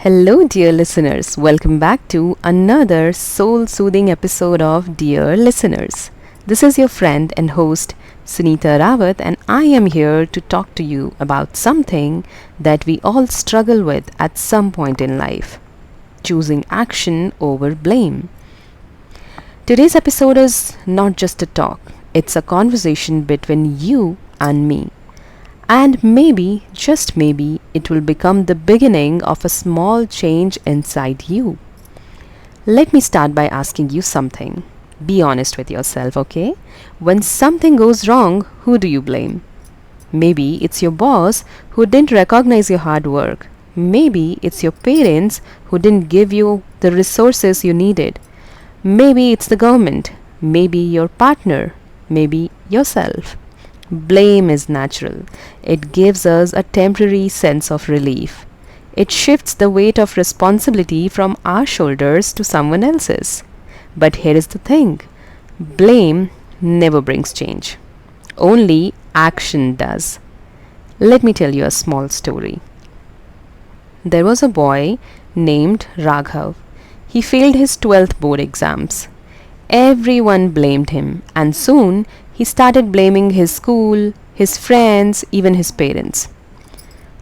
Hello, dear listeners. Welcome back to another soul soothing episode of Dear Listeners. This is your friend and host, Sunita Rawat, and I am here to talk to you about something that we all struggle with at some point in life: choosing action over blame. Today's episode is not just a talk, it's a conversation between you and me. And maybe, just maybe, it will become the beginning of a small change inside you. Let me start by asking you something. Be honest with yourself, okay? When something goes wrong, who do you blame? Maybe it's your boss who didn't recognize your hard work. Maybe it's your parents who didn't give you the resources you needed. Maybe it's the government. Maybe your partner. Maybe yourself. Blame is natural. It gives us a temporary sense of relief. It shifts the weight of responsibility from our shoulders to someone else's. But here is the thing: blame never brings change. Only action does. Let me tell you a small story. There was a boy named Raghav. He failed his 12th board exams. Everyone blamed him, and soon he started blaming his school, his friends, even his parents.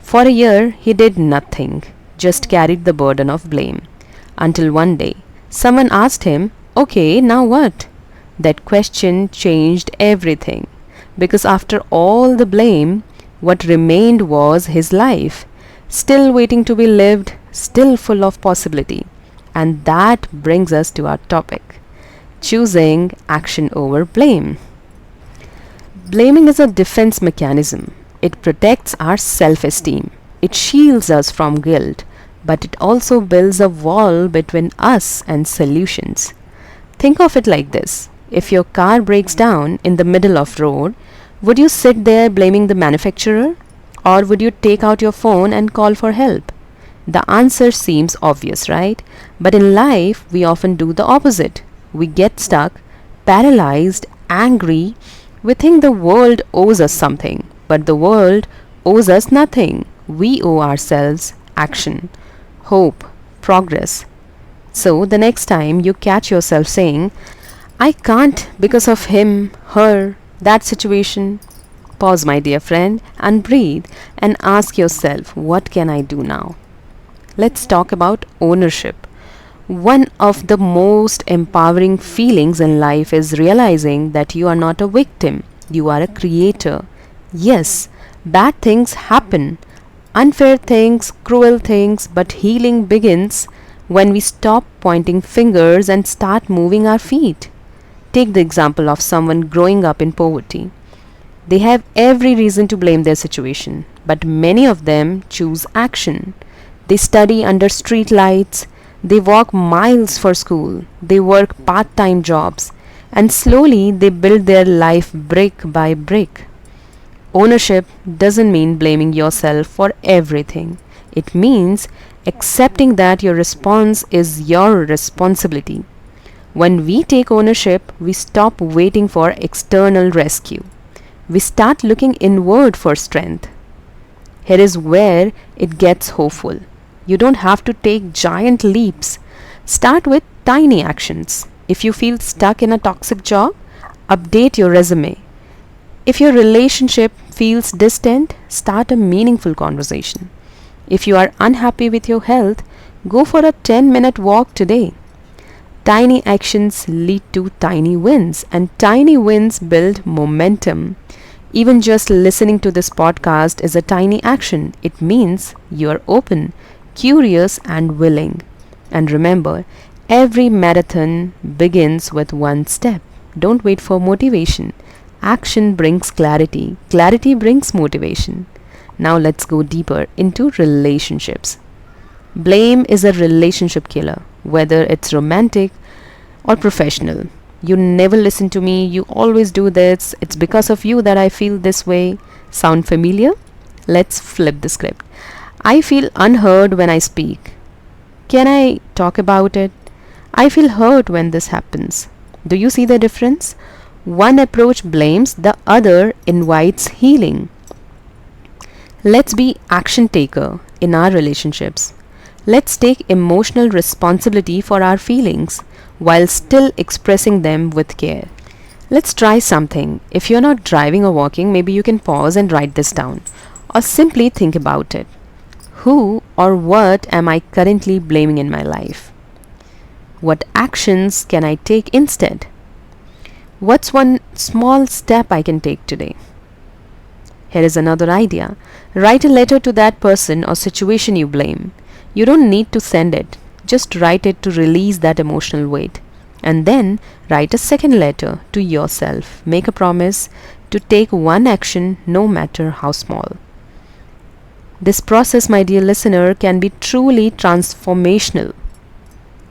For a year, he did nothing, just carried the burden of blame. Until one day, someone asked him, "Okay, now what?" That question changed everything. Because after all the blame, what remained was his life, still waiting to be lived, still full of possibility. And that brings us to our topic: choosing action over blame. Blaming is a defense mechanism. It protects our self esteem. It shields us from guilt, but it also builds a wall between us and solutions. Think of it like this: if your car breaks down in the middle of road, would you sit there blaming the manufacturer? Or would you take out your phone and call for help? The answer seems obvious, right? But in life, we often do the opposite. We get stuck, paralyzed, angry. We think the world owes us something, but the world owes us nothing. We owe ourselves action, hope, progress. So the next time you catch yourself saying, "I can't because of him, her, that situation," pause, my dear friend, and breathe and ask yourself, what can I do now? Let's talk about ownership. One of the most empowering feelings in life is realizing that you are not a victim, you are a creator. Yes, bad things happen, unfair things, cruel things, but healing begins when we stop pointing fingers and start moving our feet. Take the example of someone growing up in poverty. They have every reason to blame their situation, but many of them choose action. They study under street lights. They walk miles for school. They work part-time jobs. And slowly they build their life brick by brick. Ownership doesn't mean blaming yourself for everything. It means accepting that your response is your responsibility. When we take ownership, we stop waiting for external rescue. We start looking inward for strength. Here is where it gets hopeful. You don't have to take giant leaps. Start with tiny actions. If you feel stuck in a toxic job, update your resume. If your relationship feels distant, start a meaningful conversation. If you are unhappy with your health, go for a 10-minute walk today. Tiny actions lead to tiny wins, and tiny wins build momentum. Even just listening to this podcast is a tiny action. It means you are open, curious, and willing. And remember, every marathon begins with one step. Don't wait for motivation. Action brings clarity. Clarity brings motivation. Now let's go deeper into relationships. Blame is a relationship killer, whether it's romantic or professional. "You never listen to me, you always do this, it's because of you that I feel this way." Sound familiar? Let's flip the script. "I feel unheard when I speak. Can I talk about it? I feel hurt when this happens." Do you see the difference? One approach blames, the other invites healing. Let's be action taker in our relationships. Let's take emotional responsibility for our feelings while still expressing them with care. Let's try something. If you're not driving or walking, maybe you can pause and write this down, or simply think about it. Who or what am I currently blaming in my life? What actions can I take instead? What's one small step I can take today? Here is another idea. Write a letter to that person or situation you blame. You don't need to send it, just write it to release that emotional weight. And then write a second letter to yourself. Make a promise to take one action, no matter how small. This process, my dear listener, can be truly transformational.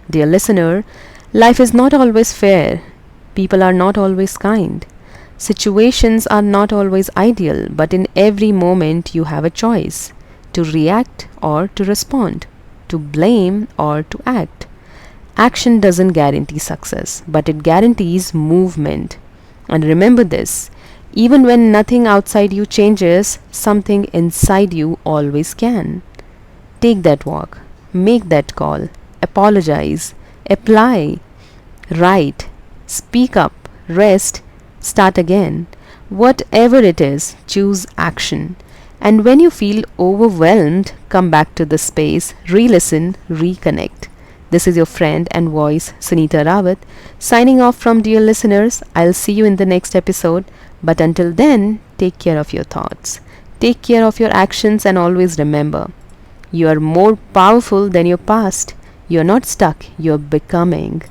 Dear listener, life is not always fair. People are not always kind. Situations are not always ideal, but in every moment you have a choice to react or to respond, to blame or to act. Action doesn't guarantee success, but it guarantees movement. And remember this, even when nothing outside you changes, something inside you always can. Take that walk, make that call, apologize, apply, write, speak up, rest, start again. Whatever it is, choose action. And when you feel overwhelmed, come back to the space, re-listen, reconnect. This is your friend and voice, Sunita Rawat, signing off from dear listeners. I'll see you in the next episode. But until then, take care of your thoughts. Take care of your actions and always remember, you are more powerful than your past. You're not stuck, you're becoming.